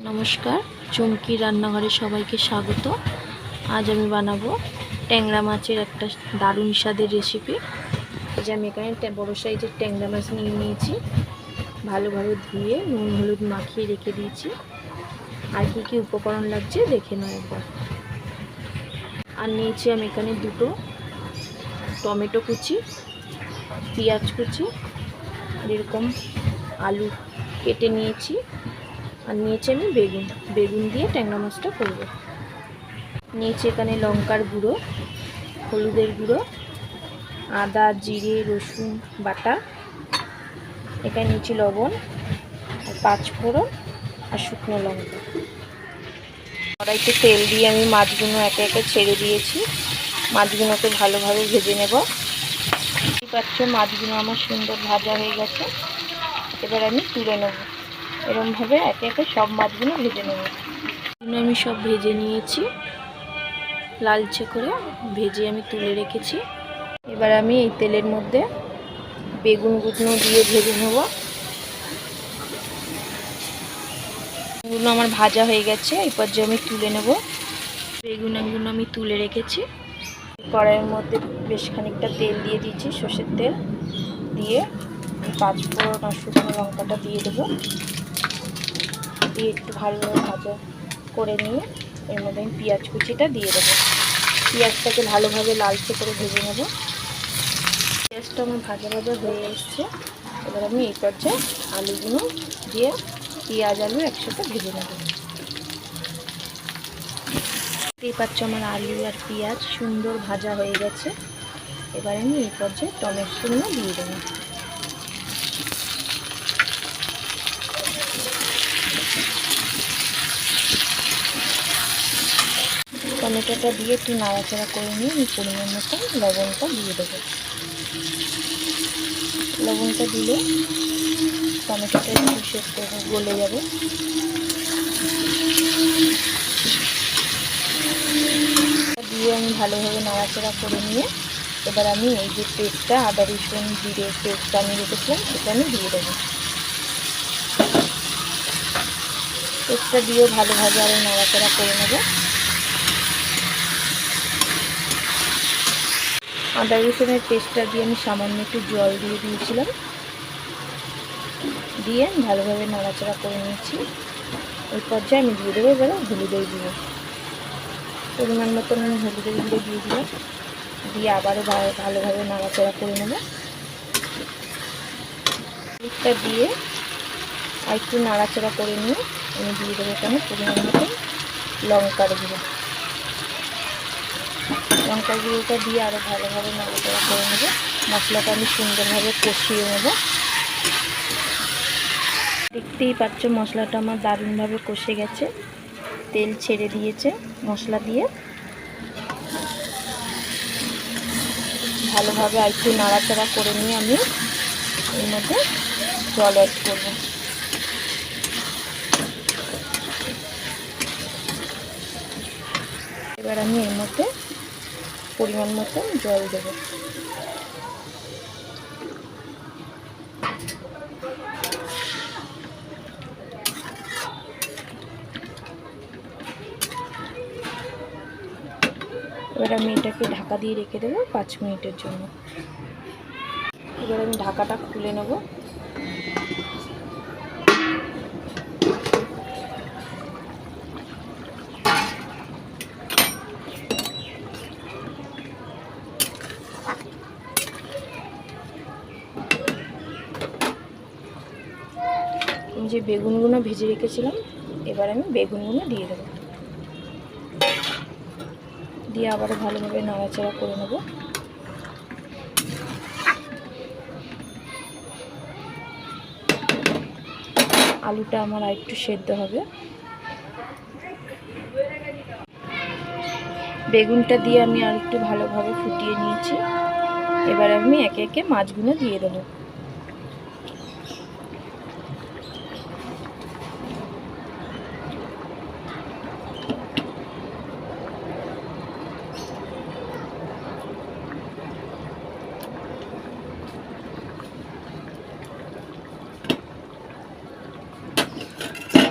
নমস্কার, চুমকি রান্নাঘরে সবাইকে স্বাগত। আজ আমি বানাবো ট্যাংরা মাছের একটা দারুণ স্বাদের রেসিপি। যে আমি এখানে বড় সাইজের ট্যাংরা মাছ নিয়ে নিয়েছি, ভালোভাবে ধুয়ে নুন হলুদ মাখিয়ে রেখে দিয়েছি। আর কি কি উপকরণ লাগছে দেখে নাও একবার। আর নিয়েছি আমি এখানে দুটো টমেটো কুচি, পেঁয়াজ কুচি, আর এরকম আলু কেটে নিয়েছি। আর নিয়েছি আমি বেগুন দিয়ে ট্যাংরা মাছটা করব। নিয়েছি এখানে লঙ্কার গুঁড়ো, হলুদের গুঁড়ো, আদা জিরে রসুন বাটা, এখানে নিয়েছি লবণ আর পাঁচফোড়ন আর শুকনো লঙ্কা। কড়াইতে তেল দিয়ে আমি মাছগুলো একে একে ছেড়ে দিয়েছি। মাছগুলোকে ভালোভাবে ভেজে নেব। দেখতেই পাচ্ছ মাছগুলো আমার সুন্দর ভাজা হয়ে গেছে। এবার আমি তুলে নেব। এরকমভাবে একে একে সব মাছগুলো ভেজে নেব। আমি সব ভেজে নিয়েছি, লালচে করে ভেজে আমি তুলে রেখেছি। এবার আমি এই তেলের মধ্যে বেগুনগুলো দিয়ে ভেজে নেব। বেগুনগুলো আমার ভাজা হয়ে গেছে, এই পর্যায়ে আমি তুলে নেব। বেগুনগুলো আমি তুলে রেখেছি। কড়াইয়ের মধ্যে বেশ খানিকটা তেল দিয়ে দিয়েছি, সর্ষের তেল দিয়ে পাঁচফোড়ন আর শুকনো লঙ্কাটা দিয়ে দেবো। দিয়ে একটু ভালোভাবে ভাজা করে নিয়ে এর মধ্যে আমি পেঁয়াজ কুচিটা দিয়ে দেবো। পেঁয়াজটাকে ভালোভাবে লালচে করে ভেজে নেব। পেঁয়াজটা আমার ভাজা ভাজা হয়ে এসছে। এবার আমি এই পর্যায়ে আলুগুলো দিয়ে পেঁয়াজ আলু একসাথে ভেজে নেব। দেখতেই পাচ্ছ আমার আলু আর পেঁয়াজ সুন্দর ভাজা হয়ে গেছে। এবার আমি এই পর্যায়ে টমেটোগুলো দিয়ে দেবো। টমেটোটা দিয়ে একটু নাড়াচাড়া করে নিয়ে আমি পরিমাণ মতো লবণটা দিয়ে দেবো। লবণটা দিলে টমেটোটা একটু সেদ্ধ গলে যাবে। দিয়ে আমি ভালোভাবে নাড়াচাড়া করে নিয়ে এবার আমি এই যে পেস্টটা আদা রসুন জিরে পেস্টটা আমি রেখেছিলাম সেটা আমি দিয়ে দেবো। পেস্টটা দিয়েও ভালোভাবে আরও নাড়াচাড়া করে নেব। আদা রসুনের পেস্টটা দিয়ে আমি সামান্য একটু জল দিয়ে দিয়েছিলাম, দিয়ে ভালোভাবে নাড়াচাড়া করে নিয়েছি। এই পর্যায়ে আমি দিয়ে দেবো এবারে হলুদের গুঁড়ো। পরিমাণ মতন আমি হলুদের গুঁড়ো দিয়ে দিলাম, দিয়ে আবারও ভালোভাবে নাড়াচাড়া করে নেব। হলুদটা দিয়ে আর একটু নাড়াচাড়া করে নিয়ে আমি দিয়ে দেবো এখানে পরিমাণ মতন লঙ্কার গুঁড়ো। লঙ্কার গুঁড়োটা দিয়ে আরও ভালোভাবে নাড়াচাড়া করে নেব। মশলাটা আমি সুন্দরভাবে কষিয়ে নেব। দেখতেই পাচ্ছ মশলাটা আমার দারুণভাবে কষে গেছে, তেল ছেড়ে দিয়েছে মশলা দিয়ে। ভালোভাবে আর একটু নাড়াচাড়া করে নিয়ে আমি এর মধ্যে জল অ্যাড করব। এবার আমি এর মধ্যে পরিমাণ মতো জল দেব। এবার আমি এটাকে ঢাকা দিয়ে রেখে দেবো 5 মিনিটের জন্য। এবার আমি ঢাকাটা খুলে নেব। আমি যে বেগুনগুলো ভেজে রেখেছিলাম এবার আমি বেগুনগুলো দিয়ে দেবো। দিয়ে আবারও ভালোভাবে নাড়াচাড়া করে নেব। আলুটা আমার আর একটু সেদ্ধ হবে। বেগুনটা দিয়ে আমি আর একটু ভালোভাবে ফুটিয়ে নিয়েছি। এবার আমি একে একে মাছগুলো দিয়ে দেবো।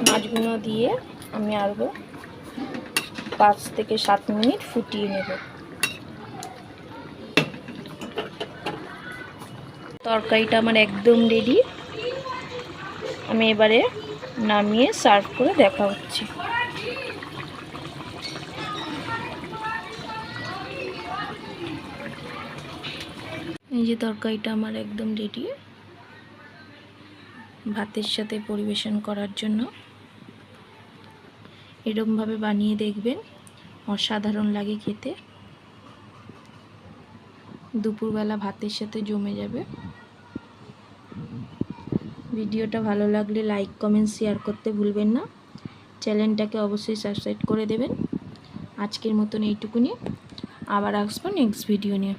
মাছগুলো দিয়ে আমি আরও 5 থেকে 7 মিনিট ফুটিয়ে নেব। তরকারিটা আমার একদম রেডি। আমি এবারে নামিয়ে সার্ভ করে দেখা হচ্ছে। এই যে তরকারিটা আমার একদম রেডি ভাতের সাথে পরিবেশন করার জন্য। এরকমভাবে বানিয়ে দেখবেন, অসাধারণ লাগে খেতে। দুপুরবেলা ভাতের সাথে জমে যাবে। ভিডিওটা ভালো লাগলে লাইক কমেন্ট শেয়ার করতে ভুলবেন না। চ্যানেলটাকে অবশ্যই সাবস্ক্রাইব করে দেবেন। আজকের মতন এইটুকুনি, আবার আসবো নেক্সট ভিডিও নিয়ে।